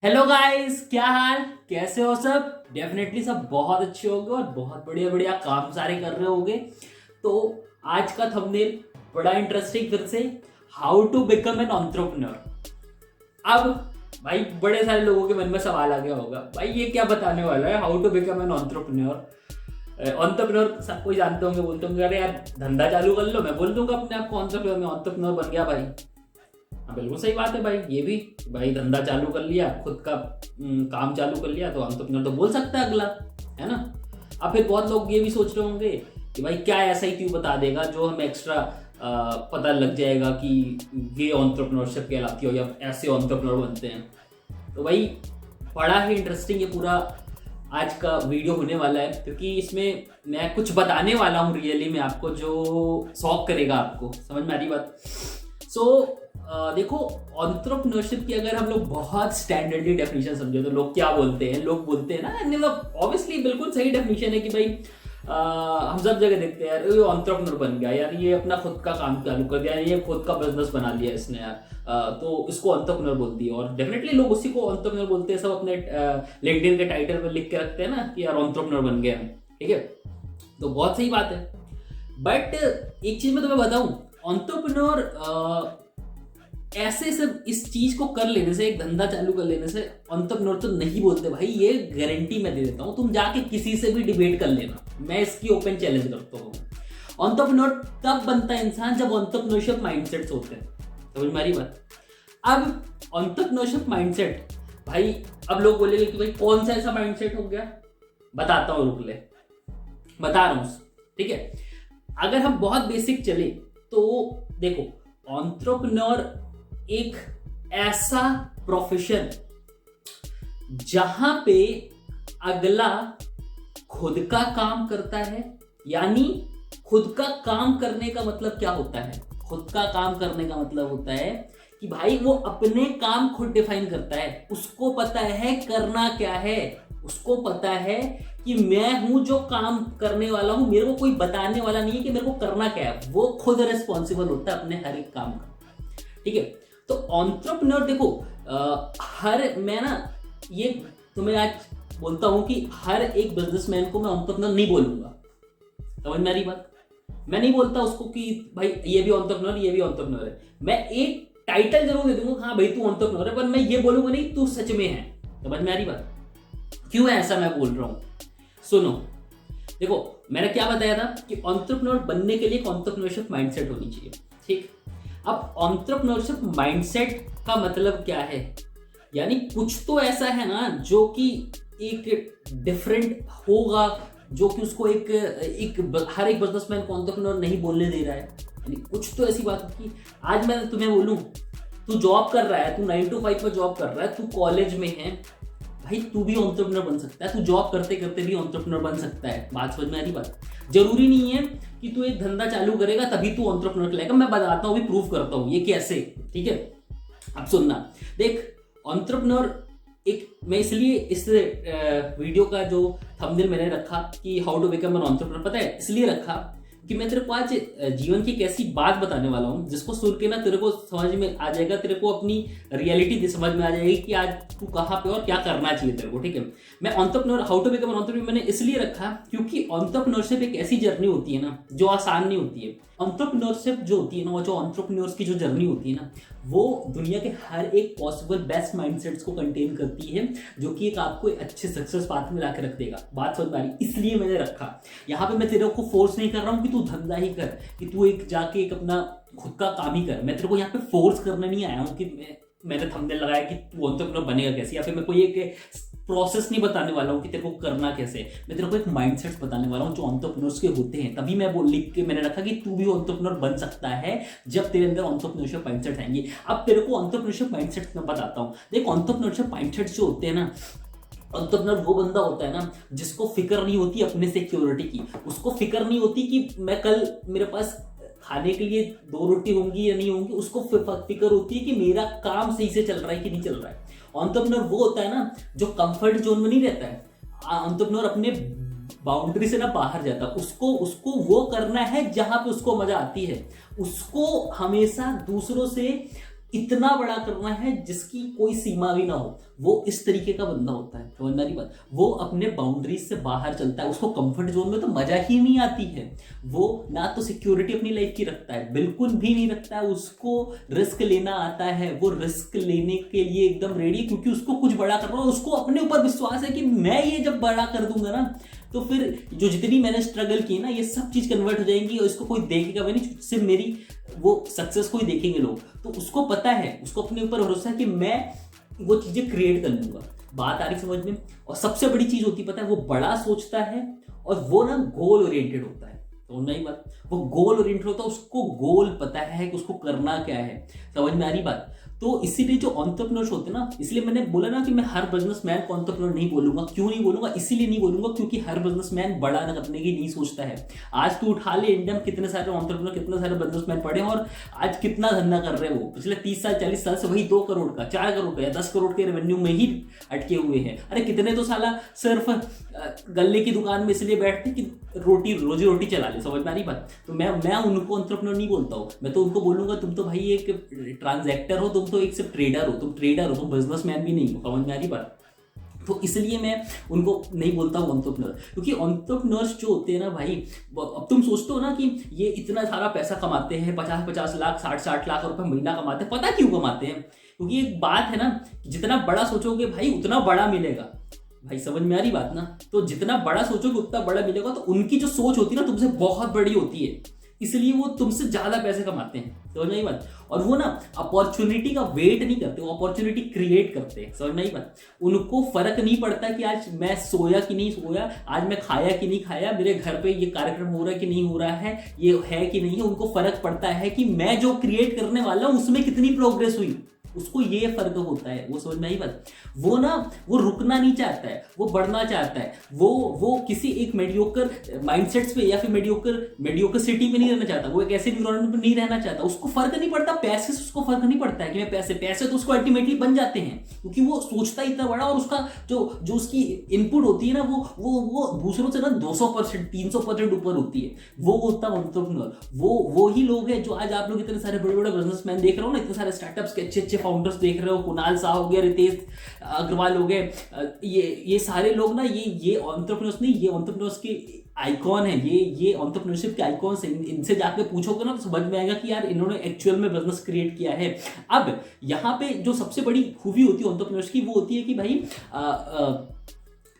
Hello guys, क्या हाल, कैसे हो सब। डेफिनेटली सब बहुत अच्छे होंगे और बहुत बढ़िया बढ़िया काम सारे कर रहे होंगे। तो आज का थंबनेल बड़ा इंटरेस्टिंग फिर से, how to become an entrepreneur. अब भाई बड़े सारे लोगों के मन में सवाल आ गया होगा, भाई ये क्या बताने वाला है, how to become an entrepreneur. Entrepreneur सब कोई जानते होंगे, बोलते होंगे अरे यार धंधा चालू कर लो। मैं बोल दूंगा अपने आप को एंटरप्रेन्योर, में एंटरप्रेन्योर बन गया भाई। हाँ बिल्कुल सही बात है भाई, ये भी भाई धंधा चालू कर लिया, खुद का काम चालू कर लिया तो एंटरप्रेन्योर तो बोल सकता है अगला, है ना। अब फिर बहुत लोग ये भी सोच रहे होंगे कि भाई क्या ऐसा ही क्यों बता देगा जो हमें एक्स्ट्रा पता लग जाएगा कि ये एंटरप्रेन्योरशिप कहलाती हो या ऐसे एंटरप्रेन्योर बनते हैं। तो भाई बड़ा ही इंटरेस्टिंग ये पूरा आज का वीडियो होने वाला है, क्योंकि इसमें मैं कुछ बताने वाला हूँ रियली में आपको जो शॉक करेगा आपको। समझ में आ रही बात। देखो, एंटरप्रेन्योरशिप की अगर हम लोग बहुत स्टैंडर्डली डेफिनेशन समझे तो लोग क्या बोलते हैं, लोग बोलते हैं ना, मतलब ऑब्वियसली बिल्कुल सही डेफिनेशन है कि भाई हम सब जगह देखते हैं यार ये एंटरप्रेन्योर बन गया, यार ये अपना खुद का काम चालू कर दिया, ये खुद का बिजनेस बना लिया इसने यार, तो इसको एंटरप्रेन्योर बोलती है। और डेफिनेटली लोग उसी को एंटरप्रेन्योर बोलते हैं, सब अपने लिंक्डइन के टाइटल पर लिख के रखते हैं ना कि यार एंटरप्रेन्योर बन गया, ठीक है। तो बहुत सही बात है, बट एक चीज मैं तुम्हें बताऊं, एंटरप्रेन्योर ऐसे सब इस चीज को कर लेने से, एक धंधा चालू कर लेने से एंटरप्रेन्योर तो नहीं बोलते भाई। ये गारंटी मैं दे देता हूं, तुम जाके किसी से भी डिबेट कर लेना, मैं इसकी ओपन चैलेंज करता हूं। एंटरप्रेन्योर तब बनता है इंसान जब एंटरप्रेन्योरशिप माइंडसेट्स होते हैं। समझ में आ रही बात। अब एंटरप्रेन्योरशिप माइंडसेट भाई, अब लोग बोलेंगे कि भाई कौन सा ऐसा माइंडसेट हो गया, बताता हूं, रुक ले, बता रहा हूं, ठीक है। अगर हम बहुत बेसिक चले तो देखो, एंटरप्रेन्योर एक ऐसा प्रोफेशन जहां पे अगला खुद का काम करता है। यानी खुद का काम करने का मतलब क्या होता है, खुद का काम करने का मतलब होता है कि भाई वो अपने काम खुद डिफाइन करता है, उसको पता है करना क्या है, उसको पता है कि मैं हूं जो काम करने वाला हूं, मेरे को कोई बताने वाला नहीं है कि मेरे को करना क्या है, वो खुद रिस्पॉन्सिबल होता है अपने हर एक काम का, ठीक है। तो एंटरप्रेन्योर देखो, मैं ना ये तुम्हें आज बोलता हूं कि हर एक बिजनेसमैन को मैं एंटरप्रेन्योर नहीं बोलूंगा। समझ में आ रही बात। मैं नहीं बोलता उसको कि भाई ये भी एंटरप्रेन्योर, ये भी एंटरप्रेन्योर है। मैं एक टाइटल जरूर दे दूंगा, हाँ भाई तू एंटरप्रेन्योर है, पर मैं ये बोलूंगा नहीं तू सच में है। समझ में आ रही बात। क्यों है ऐसा मैं बोल रहा हूं, सुनो। देखो, मैंने क्या बताया था कि एंटरप्रेन्योर बनने के लिए एंटरप्रेन्योरशिप माइंडसेट होनी चाहिए, ठीक। अब एंटरप्रेन्योरशिप माइंडसेट का मतलब क्या है, यानी कुछ तो ऐसा है ना जो कि एक डिफरेंट होगा, जो कि उसको हर एक बिजनेसमैन को एंटरप्रेन्योर नहीं बोलने दे रहा है। यानी कुछ तो ऐसी बात होगी। आज मैं तुम्हें बोलूं, तू जॉब कर रहा है, तू 9 to 5 में जॉब कर रहा है, तू कॉलेज में है, भाई तू भी एंटरप्रेन्योर बन सकता है, तू जॉब करते करते भी एंटरप्रेन्योर बन सकता है। बात समझ में आ रही बात। जरूरी नहीं है कि तू एक धंधा चालू करेगा तभी तू एंटरप्रेन्योर कहलाएगा। मैं बताता हूँ, भी प्रूव करता हूँ ये कैसे, ठीक है। अब सुनना, देख एंटरप्रेन्योर मैं इसलिए इस वीडियो का जो थंबनेल मैंने रखा कि how to become an entrepreneur, पता है इसलिए रखा कि मैं तेरे को आज जीवन की एक ऐसी बात बताने वाला हूं जिसको सुन के ना तेरे को समझ में आ जाएगा, तेरे को अपनी रियलिटी समझ में आ जाएगी कि आज तू कहां पे और क्या करना चाहिए तेरे को, ठीक है। मैं entrepreneur, how to become an entrepreneur मैंने इसलिए रखा क्योंकि एंटरप्रेन्योरशिप एक ऐसी जर्नी होती है ना जो आसान नहीं होती है। एंटरप्रेन्योरशिप जो होती है ना, वो जो एंटरप्रेन्योर्स की जो जर्नी होती है ना, वो दुनिया के हर एक पॉसिबल बेस्ट माइंडसेट्स को कंटेन करती है, जो कि एक आपको एक अच्छे सक्सेस पाथ में लाकर रख देगा। बात समझ में आ रही, इसलिए मैंने रखा। यहाँ पे मैं तेरे को फोर्स नहीं कर रहा हूँ कि तू धंधा ही कर, कि तू एक जाके एक अपना खुद का काम ही कर। मैं तेरे को यहाँ पे फोर्स करने नहीं आया हूँ कि मैंने थंबनेल लगाया कि तू एंटरप्रेन्योर बनेगा कैसे, या फिर मैं कोई एक प्रोसेस नहीं बताने वाला हूँ कि तेरे को करना कैसे। मैं तेरे को एक माइंडसेट्स बताने वाला हूँ जो एंटरप्रेन्योर्स के होते हैं। तभी मैं लिख के मैंने रखा कि तू भी एंटरप्रेन्योर बन सकता है जब तेरे अंदर एंटरप्रेन्योरशिप माइंडसेट आएंगे। अब तेरे को एंटरप्रेन्योरशिप माइंडसेट मैं बताता हूँ। देख, एंटरप्रेन्योरशिप माइंडसेट जो होते हैं ना, एंटरप्रेन्योर वो बंदा होता है ना जिसको फिक्र नहीं होती अपने सिक्योरिटी की, उसको फिक्र नहीं होती कि मैं कल मेरे पास खाने के लिए 2 रोटी होंगी या नहीं होंगी, उसको फिक्र होती है कि मेरा काम सही से चल रहा है कि नहीं चल रहा है। एंटरप्रेन्योर वो होता है ना जो कंफर्ट जोन में नहीं रहता है। एंटरप्रेन्योर अपने बाउंड्री से ना बाहर जाता, उसको उसको वो करना है जहां पे उसको मजा आती है। उसको हमेशा दूसरों से इतना बड़ा करना है जिसकी कोई सीमा भी ना हो, वो इस तरीके का बंदा होता है। समझ रही बात? वो अपने बाउंड्रीज से बाहर चलता है, उसको कंफर्ट जोन में तो मजा ही नहीं आती है। वो ना तो सिक्योरिटी अपनी लाइफ की रखता है, बिल्कुल भी नहीं रखता है। उसको रिस्क लेना आता है, वो रिस्क लेने के लिए एकदम रेडी है, क्योंकि उसको कुछ बड़ा करना है। उसको अपने ऊपर विश्वास है कि मैं ये जब बड़ा कर दूंगा ना, तो फिर जो जितनी मैंने स्ट्रगल की ना, ये सब चीज कन्वर्ट हो जाएंगी और इसको कोई देखेगा भी नहीं, सिर्फ मेरी वो सक्सेस को ही देखेंगे लोग। तो उसको पता है, उसको अपने ऊपर भरोसा है कि मैं वो चीजें क्रिएट कर लूंगा। बात आ रही समझ में? और सबसे बड़ी चीज होती है पता है, वो बड़ा सोचता है और वो ना गोल ओरिएंटेड होता है। तो नहीं बात, वो गोल ओरिएंटेड होता है, उसको गोल पता है कि उसको करना क्या है। समझ में आ रही बात? तो इसीलिए जो एंटरप्रेन्योर्स होते हैं ना, इसलिए मैंने बोला ना कि मैं हर बिजनेसमैन को एंटरप्रेन्योर नहीं बोलूंगा। क्यों नहीं बोलूंगा? इसीलिए नहीं बोलूंगा क्योंकि हर बिजनेसमैन बड़ा करने की नहीं सोचता है। आज तू उठा ले, इंडिया में कितने सारे एंटरप्रेन्योर, कितने सारे बिजनेसमैन पड़े हैं और आज कितना धंधा कर रहे हैं। वो पिछले 30 साल 40 साल से वही 2 करोड़ का, 4 करोड़ का या 10 करोड़ के रेवेन्यू में ही अटके हुए हैं। अरे कितने तो साला सिर्फ गल्ले की दुकान में इसलिए बैठते कि रोजी रोटी चला ले। समझ में आ रही बात? तो मैं उनको एंटरप्रेन्योर नहीं बोलता हूँ। मैं तो उनको बोलूंगा तुम तो भाई एक ट्रांजैक्टर हो, तुम तो एक सिर्फ ट्रेडर हो, तुम बिजनेसमैन भी नहीं हो। समझ में आ रही बात? तो इसलिए मैं उनको नहीं बोलता हूँ एंटरप्रेन्योर, क्योंकि एंटरप्रेन्योर्स जो होते हैं ना भाई, अब तुम सोचते हो ना कि ये इतना सारा पैसा कमाते हैं, 50-50 लाख 60-60 लाख रुपए महीना कमाते हैं। पता क्यों कमाते हैं? क्योंकि एक बात है ना, जितना बड़ा सोचोगे भाई उतना बड़ा मिलेगा। भाई समझ में आ रही बात ना? तो जितना बड़ा सोचोगे उतना बड़ा मिलेगा। तो उनकी जो सोच होती है ना तुमसे बहुत बड़ी होती है, इसलिए वो तुमसे ज्यादा पैसे कमाते हैं। समझ में आई बात? और वो ना अपॉर्चुनिटी का वेट नहीं करते, वो अपॉर्चुनिटी क्रिएट करते हैं। समझ में आई बात? उनको फर्क नहीं पड़ता कि आज मैं सोया कि नहीं सोया, आज मैं खाया कि नहीं खाया, मेरे घर पे ये कार्यक्रम हो रहा है कि नहीं हो रहा है, ये है कि नहीं है। उनको फर्क पड़ता है कि मैं जो क्रिएट करने वाला हूं उसमें कितनी प्रोग्रेस हुई। उसको ये फर्क होता है। वो समझ में आई बात? वो ना वो रुकना नहीं चाहता है, वो बढ़ना चाहता है। वो किसी एक मेडियोकर माइंडसेट्स पे या फिर मेडियोकर सिटी में नहीं रहना चाहता। वो एक ऐसे एनवायरनमेंट में नहीं रहना चाहता। उसको फर्क नहीं पड़ता पैसे से, उसको फर्क नहीं पड़ता है कि मैं पैसे तो उसको अल्टीमेटली बन जाते हैं, क्योंकि वो सोचता इतना बड़ा और उसका जो उसकी इनपुट होती है ना, वो दूसरों से ना 200% 300% ऊपर होती है। वो होता है एंटरप्रेन्योर। वो ही लोग हैं जो आज आप लोग इतने सारे बड़े बड़े बिजनेसमैन देख रहे हो ना, इतने सारे स्टार्टअप्स के अच्छे फाउंडर्स देख रहे हो, कुणाल शाह हो गया, रितेश अग्रवाल हो गए, ये सारे लोग ना ये एंटरप्रेन्योर्स नहीं, ये एंटरप्रेन्योर्स के आइकॉन है। ये एंटरप्रेन्योरशिप के आइकॉन्स हैं। इनसे जाके पूछोगे ना तो समझ में आएगा कि यार इन्होंने एक्चुअल में बिजनेस क्रिएट किया है। अब यहाँ पे जो सबसे बड़ी खूबी होती है एंटरप्रेन्योर्स की, वो होती है कि भाई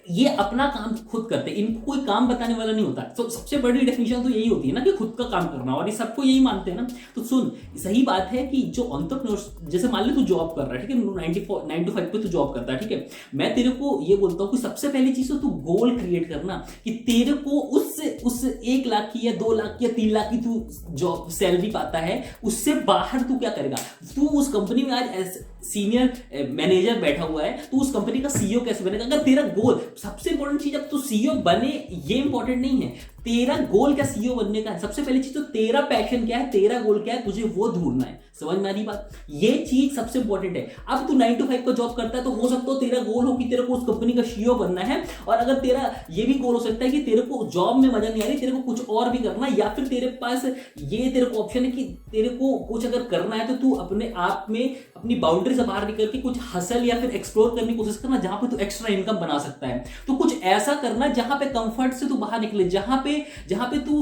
ये अपना काम खुद करते हैं, इनको कोई काम बताने वाला नहीं होता। तो सबसे बड़ी डेफिनेशन तो यही होती है ना कि खुद का काम करना, और ये सबको यही मानते हैं ना। तो सुन, सही बात है कि जो एंटरप्रेन्योर्स, जैसे मान ले तू जॉब कर रहा है, ठीक है, 9 to 5 पे तू जॉब करता है, ठीक है। मैं तेरे को ये बोलता हूँ कि सबसे पहली चीज तो तू गोल क्रिएट करना कि तेरे को उस 1 लाख की या 2 लाख की या 3 लाख की तू जॉब सैलरी पाता है, उससे बाहर तू क्या करेगा। तू उस कंपनी में आज सीनियर मैनेजर बैठा हुआ है, तू उस कंपनी का सीईओ कैसे बनेगा। अगर तेरा गोल, सबसे इंपॉर्टेंट चीज, अब तू सीईओ बने ये इंपॉर्टेंट नहीं है, तेरा गोल क्या सीईओ बनने का है। सबसे पहली चीज तो तेरा पैशन क्या है, तेरा गोल क्या है, तुझे वो ढूंढना है। समझ में आ रही बात? ये चीज सबसे इंपॉर्टेंट है। अब तू 9 to 5 का जॉब करता है तो हो सकता है तेरा गोल हो कि तेरे को उस कंपनी का सीईओ बनना है, और अगर तेरा ये भी गोल हो सकता है कि तेरे को जॉब में मजा नहीं आ रही, तेरे को कुछ और भी करना है, या फिर तेरे पास ये तेरे को ऑप्शन है कि तेरे को कुछ अगर करना है तो तू अपने आप में अपनी बाउंड्री से बाहर निकल के कुछ हसल या फिर एक्सप्लोर करने की कोशिश करना, जहां पे तू एक्स्ट्रा इनकम बना सकता है। तो कुछ ऐसा करना जहां पे कंफर्ट से तू बाहर निकले, जहां पे तू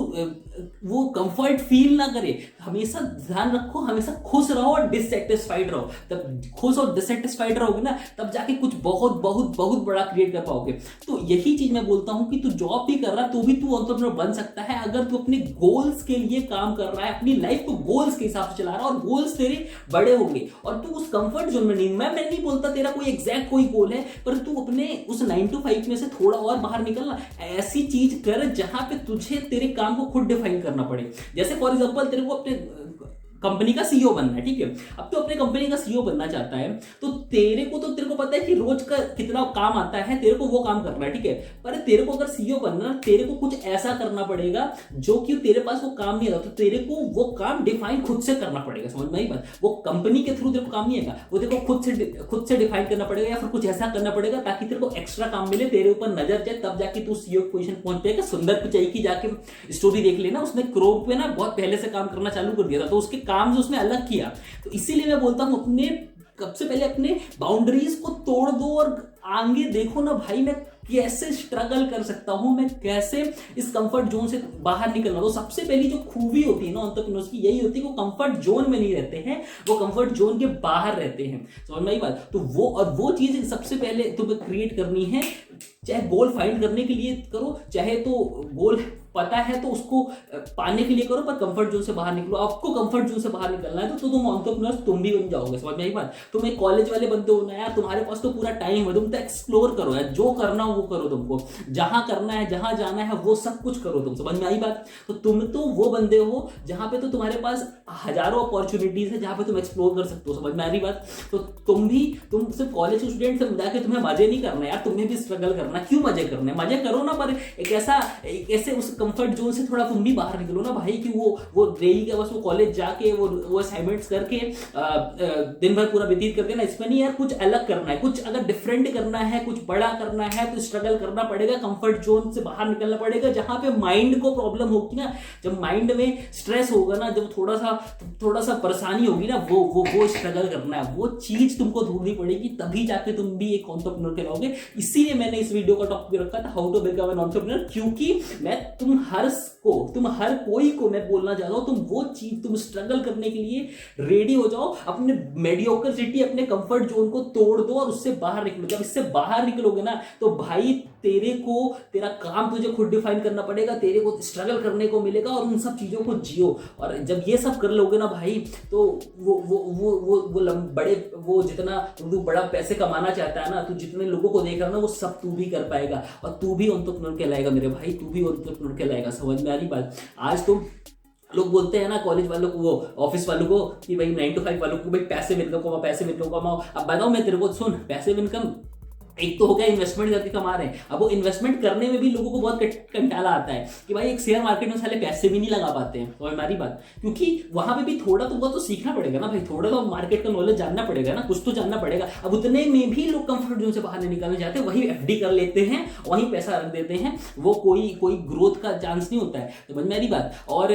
वो कंफर्ट फील ना करे। हमेशा ध्यान रखो, हमेशा खुश रहो और डिससेटिस्फाइड रहो। तब खुश और डिससेटिस्फाइड रहोगे ना, तब जाके कुछ बहुत बहुत बहुत बड़ा क्रिएट कर पाओगे। तो यही चीज मैं बोलता हूं कि तू जॉब भी कर रहा है तो भी तू एंटरप्रेन्योर बन सकता है, अगर तू अपने गोल्स के लिए काम कर रहा है, अपनी लाइफ को गोल्स के हिसाब से चला रहा है, और गोल्स तेरे बड़े होंगे और तू उस कंफर्ट जोन में नहीं। मैं नहीं बोलता तेरा कोई एग्जैक्ट कोई गोल है, पर तू अपने उस 9 to 5 में से थोड़ा और बाहर निकलना, ऐसी चीज कर जहां पे तुझे तेरे काम को खुद डिफाइन करना पड़े। जैसे फॉर एग्जांपल तेरे को अपने कंपनी का सीईओ बनना है, ठीक है। अब तो अपने कंपनी का सीईओ बनना चाहता है, तो तेरे को पता है कि रोज का कितना काम आता है, तेरे को वो काम करना है, ठीक है। पर तेरे को अगर सीईओ बनना, तेरे को कुछ ऐसा करना पड़ेगा जो कि तेरे पास वो काम नहीं आता, तो तेरे को वो काम डिफाइन खुद से करना पड़ेगा। समझ में आई बात? वो कंपनी के थ्रू तेरे को काम नहीं आएगा, वो तेरे को खुद से डिफाइन करना पड़ेगा, या फिर कुछ ऐसा करना पड़ेगा ताकि तेरे को एक्स्ट्रा काम मिले, तेरे ऊपर नजर जाए, तब जाके तू सीईओ पोजीशन पहुंच पाएगा। सुंदर पिचाई की जाके स्टोरी देख लेना, उसने क्रोम पे ना बहुत पहले से काम करना चालू कर दिया था, तो उसके काम जो उसने अलग किया। तो इसीलिए मैं बोलता हूँ अपने सबसे पहले अपने बाउंड्रीज को तोड़ दो और आगे देखो ना भाई, मैं कैसे स्ट्रगल कर सकता हूं, मैं कैसे इस कंफर्ट जोन से बाहर निकलना। तो सबसे पहली जो खूबी होती है ना एंटरप्रेन्योर्स की, यही होती है कि वो कंफर्ट जोन में नहीं रहते हैं, वो कंफर्ट जोन के बाहर रहते हैं। समझ में आई बात? तो वो चीज सबसे पहले तुम्हें क्रिएट करनी है। चाहे गोल फाइंड करने के लिए करो, चाहे तो गोल पता है तो उसको पाने के लिए करो, पर कंफर्ट जोन से बाहर निकलो। आपको कंफर्ट जोन से बाहर निकलना है तो तुम एंटरप्रेन्योर तुम भी बन जाओगे। समझ में आई बात? तुम एक कॉलेज वाले बनते हो ना यार, तुम्हारे पास तो पूरा टाइम है, तुम तो एक्सप्लोर करो यार, जो करना हो वो करो, तुमको जहां करना है जहां जाना है वो सब कुछ करो तुम। समझ में आई बात? तो तुम तो वो बंदे हो जहां पे तो तुम्हारे पास हजारों अपॉर्चुनिटीज है जहां पे तुम एक्सप्लोर कर सकते हो। समझ में आ रही बात? तो तुम सिर्फ कॉलेज स्टूडेंट से जाके तुम्हें मजे नहीं करना यार, तुम्हें भी स्ट्रगल करना। क्यों मजे करने? मजे करो ना, पर एक ऐसे उस कंफर्ट जोन से थोड़ा तुम भी बाहर निकलो ना भाई, कि वो रही के बस वो कॉलेज जाके वो असाइनमेंट्स करके दिन भर पूरा व्यतीत करके ना, इसमें नहीं यार, कुछ अलग करना है, कुछ अगर डिफरेंट करना है, कुछ बड़ा करना है तो स्ट्रगल करना पड़ेगा, कंफर्ट जोन से बाहर निकलना पड़ेगा। जहां पे माइंड को प्रॉब्लम होगी ना, जब माइंड में स्ट्रेस होगा ना, जब थोड़ा सा परेशानी होगी ना, वो स्ट्रगल करना है, वो चीज तुमको ढूंढनी पड़ेगी, तभी जाके तुम भी एक एंटरप्रेन्योर कहलाओगे। इसीलिए मैंने इस वीडियो का टॉपिक रखा था how to become an entrepreneur, क्योंकि मैं तुम हर कोई को मैं बोलना चाहता हूं, तुम वो चीज, तुम स्ट्रगल करने के लिए रेडी हो जाओ, अपने मेडियोक्रिटी, अपने कंफर्ट जोन को तोड़ दो और उससे बाहर निकलो। जब इससे बाहर निकलोगे ना तो भाई तेरा काम तुझे खुद डिफाइन करना पड़ेगा, तेरे को स्ट्रगल करने को मिलेगा और उन सब चीजों को जियो। और जब ये सब कर लोगे ना भाई, तो वो जितना तू बड़ा पैसे कमाना चाहता है ना, तू जितने लोगों को देख रहा है ना, वो सब तू भी कर पाएगा और तू भी एंटरप्रेन्योर कहलाएगा मेरे भाई, तू भी एंटरप्रेन्योर कहलाएगा। समझ में आ रही बात? आज तुम लोग बोलते हैं ना कॉलेज वालों को, वो ऑफिस वालों को, कि भाई 9 to 5 वालों को, भाई पैसे इनकम कमाओ। अब बताओ मैं तेरे को, सुन, पैसे इनकम एक तो हो गया इन्वेस्टमेंट करके कमा रहे हैं। अब वो इन्वेस्टमेंट करने में भी लोगों को बहुत कंटाला आता है कि भाई एक शेयर मार्केट में साले पैसे भी नहीं लगा पाते हैं। और हमारी बात, क्योंकि वहां पे भी थोड़ा तो बहुत तो सीखना पड़ेगा ना भाई, थोड़ा तो मार्केट का नॉलेज जानना पड़ेगा ना, कुछ तो जानना पड़ेगा। अब उतने में भी लोग कंफर्ट जोन से बाहर नहीं निकलना चाहते, वही एफडी कर लेते हैं, वहीं पैसा रख देते हैं, वो कोई ग्रोथ का चांस नहीं होता है। तो समझ में आ रही बात? और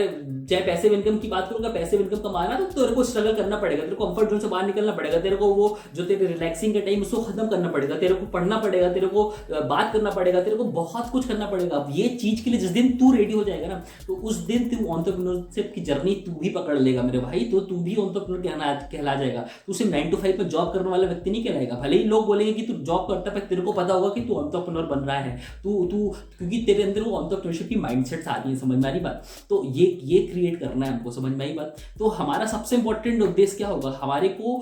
चाहे पैसे इनकम की बात करूंगा, पैसे इनकम कमाना तो तेरे को स्ट्रगल करना पड़ेगा, तेरे को कंफर्ट जोन से बाहर निकलना पड़ेगा, तेरे को वो जो तेरे रिलैक्सिंग के टाइम उसको खत्म करना पड़ेगा, तेरे को पढ़ना पड़ेगा, तेरे को बात करना पड़ेगा, तेरे को बहुत कुछ करना पड़ेगा। अब ये चीज के लिए जिस दिन तू रेडी हो जाएगा ना, तो उस दिन तू एंटरप्रेन्योरशिप की जर्नी तू भी पकड़ लेगा मेरे भाई, तो तू भी एंटरप्रेन्योर कहला जाएगा। तू सिर्फ 9 to 5 में जॉब करने वाला व्यक्ति नहीं कहलाएगा। भले ही लोग बोलेंगे कि तू जॉब करता है, पर तेरे को पता होगा कि तू एंटरप्रेन्योर बन रहा है, क्योंकि तेरे अंदर वो एंटरप्रेन्योरशिप की माइंडसेट्स आ रही है। समझ में आ रही बात? तो ये क्रिएट करना है हमको। समझ में आई बात? तो हमारा सबसे इंपॉर्टेंट उद्देश्य क्या होगा? हमारे को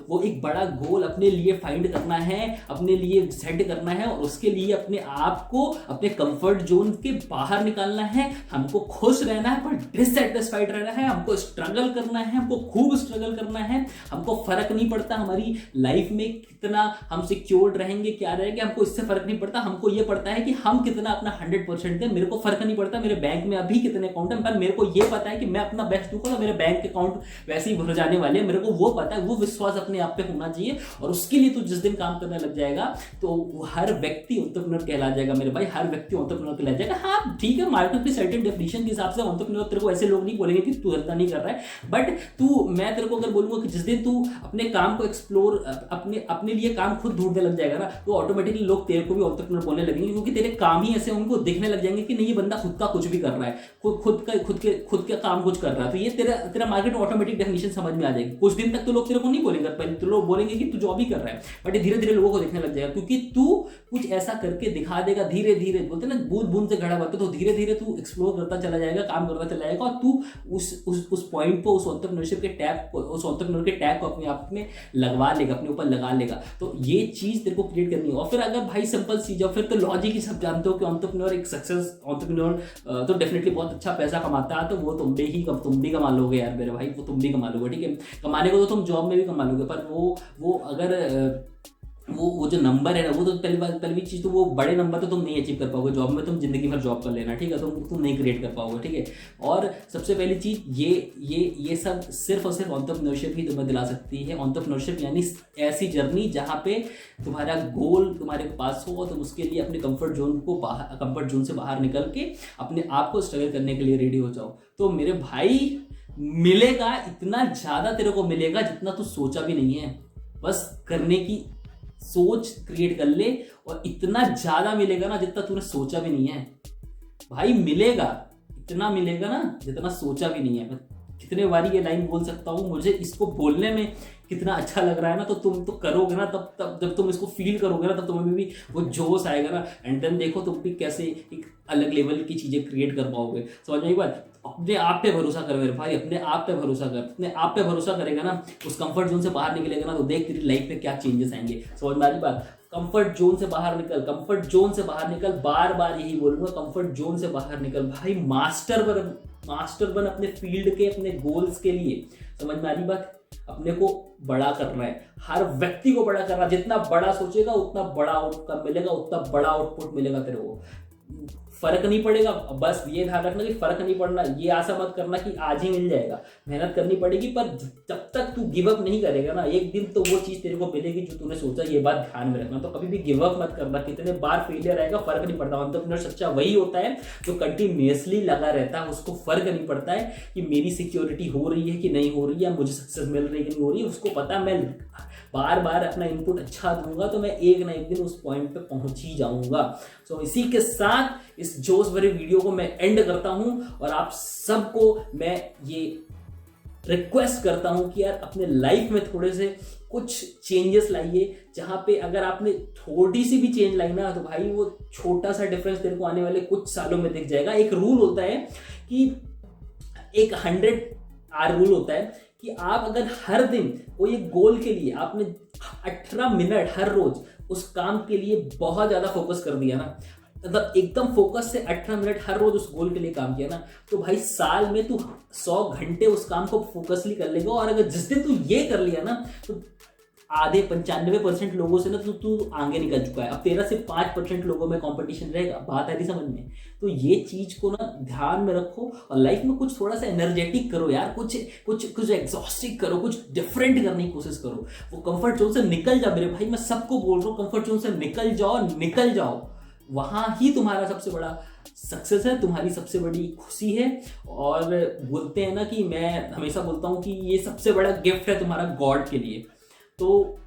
वो एक बड़ा गोल अपने लिए फाइंड करना है, अपने लिए सेट करना है, और उसके लिए अपने आप को अपने कंफर्ट जोन के बाहर निकालना है। हमको खुश रहना है पर डिससैटिस्फाइड रहना है, हमको स्ट्रगल करना है, हमको खूब स्ट्रगल करना है। हमको फर्क नहीं पड़ता हमारी लाइफ में कितना हम सिक्योर्ड रहेंगे, क्या रहेंगे, हमको इससे फर्क नहीं पड़ता। हमको ये पड़ता है कि हम कितना अपना 100% दें। मेरे को फर्क नहीं पड़ता मेरे बैंक में अभी कितने अकाउंट है, पर मेरे को ये पता है कि मैं अपना बेस्ट दूंगा तो मेरे बैंक अकाउंट वैसे ही भर जाने वाले हैं। मेरे को वो पता है, वो विश्वास अपने आप पे होना चाहिए। और उसके लिए तो जिस दिन काम करने लग जाएगा तो हर व्यक्ति एंटरप्रेन्योर कहला जाएगा मेरे भाई, हर व्यक्ति एंटरप्रेन्योर कहला जाएगा। हाँ ठीक है, मार्केट की सर्टेन डेफिनेशन के हिसाब से एंटरप्रेन्योर, तेरे को ऐसे लोग नहीं बोलेंगे कि तू धंधा नहीं कर रहा है, बट मैं तेरे को अगर बोलूंगा कि जिस दिन तू अपने काम को एक्सप्लोर, अपने लिए काम खुद ढूंढने लग जाएगा ना, तो ऑटोमेटिकली लोग तेरे को भी एंटरप्रेन्योर बोलने लगेंगे, क्योंकि तेरे काम ही ऐसे उनको दिखने लग जाएंगे कि नहीं ये बंदा खुद का कुछ भी कर रहा है, खुद का काम कुछ कर रहा है। तो ये तेरा मार्केट ऑटोमेटिक डेफिनेशन समझ में आ जाएगी। कुछ दिन तक तो लोग तेरे को नहीं बोलेंगे, पहले तो लोग बोलेंगे कि तू जॉब ही कर रहा है, बट धीरे धीरे लोगों को दिखने लग जाएगा, क्योंकि तू कुछ ऐसा करके दिखा देगा। धीरे धीरे बोलते ना बूंद बूंद से घड़ा भरता, तो धीरे धीरे तू एक्सप्लोर करता चला जाएगा, काम करता चला जाएगा, और तू उस पॉइंट को, उस एंटरप्रेन्योरशिप के टैग को, उस एंटरप्रेन्योर के टैग को अपने आप में लगवा लेगा, अपने ऊपर लगा लेगा। तो ये चीज तेरे को क्रिएट करनी है। और फिर अगर भाई सिंपल चीज है, फिर तो लॉजिक ही सब जानते हो कि एंटरप्रेन्योर एक सक्सेस एंटरप्रेन्योर तो डेफिनेटली बहुत अच्छा पैसा कमाता है, तो वो तुम भी कमा लोगे यार मेरे भाई, वो तुम भी कमा लोगे। ठीक है, कमाने को तो तुम जॉब में भी कमा लोगे, पर वो अगर वो जो नंबर है ना, वो तो पहली चीज तो वो बड़े नंबर तो तुम नहीं अचीव कर पाओगे जॉब में। तुम जिंदगी भर जॉब कर लेना, ठीक है, तुम नहीं क्रिएट कर पाओगे। ठीक है, और सबसे पहली चीज ये सब सिर्फ और सिर्फ एंटरप्रेन्योरशिप ही तुम्हें दिला सकती है। एंटरप्रेन्योरशिप यानी ऐसी जर्नी जहाँ पे तुम्हारा गोल तुम्हारे पास हो, तुम उसके लिए अपने कंफर्ट जोन से बाहर निकल के अपने आप को स्ट्रगल करने के लिए रेडी हो जाओ। तो मेरे भाई मिलेगा, इतना ज्यादा तेरे को मिलेगा जितना तू सोचा भी नहीं है। बस करने की सोच क्रिएट कर ले और इतना ज्यादा मिलेगा ना जितना तूने सोचा भी नहीं है। भाई मिलेगा, इतना मिलेगा ना जितना सोचा भी नहीं है। मैं कितने बारी ये लाइन बोल सकता हूँ, मुझे इसको बोलने में कितना अच्छा लग रहा है ना। तो तुम तो करोगे ना, तब तब जब तुम इसको फील करोगे ना, तब तुम्हें भी वो जोश आएगा ना। एंड देन देखो तुम भी कैसे एक अलग लेवल की चीजें क्रिएट कर पाओगे। समझ में एक बात, अपने आप पे भरोसा कर मेरे भाई, अपने आप पे भरोसा कर। अपने आप पे भरोसा करेगा ना, उस कंफर्ट जोन से बाहर निकलेगा ना, तो देख तेरी लाइफ में क्या चेंजेस आएंगे। समझ में आ रही बात? कंफर्ट जोन से बाहर निकल, कंफर्ट जोन से बाहर निकल, बार बार यही बोलूंगा, कंफर्ट जोन से बाहर निकल भाई। मास्टर बन अपने फील्ड के, अपने गोल्स के लिए। समझ में आ रही बात? अपने को बड़ा करना है, हर व्यक्ति को बड़ा करना। जितना बड़ा सोचेगा उतना बड़ा आउटकम मिलेगा, उतना बड़ा आउटपुट मिलेगा तेरे को। फर्क नहीं पड़ेगा, बस ये ध्यान रखना कि फर्क नहीं पड़ना। ये आशा मत करना कि आज ही मिल जाएगा, मेहनत करनी पड़ेगी। पर जब तक तू गिव अप नहीं करेगा ना, एक दिन तो वो चीज तेरे को मिलेगी जो तूने सोचा। ये बात ध्यान में रखना। तो कभी भी गिव अप मत करना। कितने बार फेलियर आएगा फर्क नहीं पड़ता। एंटरप्रेन्योर सच्चा वही होता है जो कंटिन्यूअसली लगा रहता है। उसको फर्क नहीं पड़ता है कि मेरी सिक्योरिटी हो रही है कि नहीं हो रही है, मुझे सक्सेस मिल रही है कि नहीं हो रही है। उसको पता है मैं बार बार अपना इनपुट अच्छा दूंगा तो मैं एक ना एक दिन उस पॉइंट पे पहुंच ही जाऊंगा। सो इसी के साथ इस जोश भरे वीडियो को मैं एंड करता हूं और आप सबको मैं ये रिक्वेस्ट करता हूं कि यार अपने लाइफ में थोड़े से कुछ चेंजेस लाइए। जहां पे अगर आपने थोड़ी सी भी चेंज लाई ना, तो भाई वो छोटा सा डिफरेंस तेरे को आने वाले कुछ सालों में दिख जाएगा। एक रूल होता है कि एक 100 रूल होता है कि आप अगर हर दिन कोई एक गोल के लिए आपने 18 मिनट हर रोज उस काम के लिए बहुत ज्यादा फोकस कर दिया ना, मतलब एकदम फोकस से 18 मिनट हर रोज उस गोल के लिए काम किया ना, तो भाई साल में तू 100 घंटे उस काम को फोकसली कर लेगा। और अगर जिस दिन तू ये कर लिया ना, तो आधे 95% लोगों से ना तू आगे निकल चुका है। अब तेरा सिर्फ 5% लोगों में कंपटीशन रहेगा। बात आ रही समझ में? तो ये चीज को ना ध्यान में रखो और लाइफ में कुछ थोड़ा सा एनर्जेटिक करो यार, कुछ एग्जॉस्टिक करो, कुछ डिफरेंट करने की कोशिश करो। वो कंफर्ट जोन से निकल जा मेरे भाई, मैं सबको बोल रहा हूँ कंफर्ट जोन से निकल जाओ। वहां ही तुम्हारा सबसे बड़ा सक्सेस है, तुम्हारी सबसे बड़ी खुशी है। और बोलते हैं ना कि मैं हमेशा बोलता हूँ कि ये सबसे बड़ा गिफ्ट है तुम्हारा गॉड के लिए। तो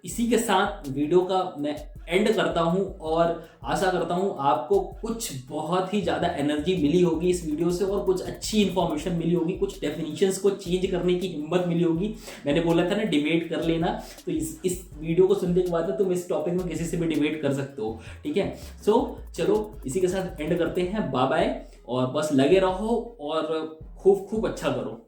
इसी के साथ वीडियो का मैं एंड करता हूं और आशा करता हूं आपको कुछ बहुत ही ज़्यादा एनर्जी मिली होगी इस वीडियो से और कुछ अच्छी इन्फॉर्मेशन मिली होगी, कुछ डेफिनेशंस को चेंज करने की हिम्मत मिली होगी। मैंने बोला था ना डिबेट कर लेना, तो इस वीडियो को सुनने के बाद तुम इस टॉपिक में किसी से भी डिबेट कर सकते हो। ठीक है, सो चलो इसी के साथ एंड करते हैं। बाय बाय, और बस लगे रहो और खूब अच्छा करो।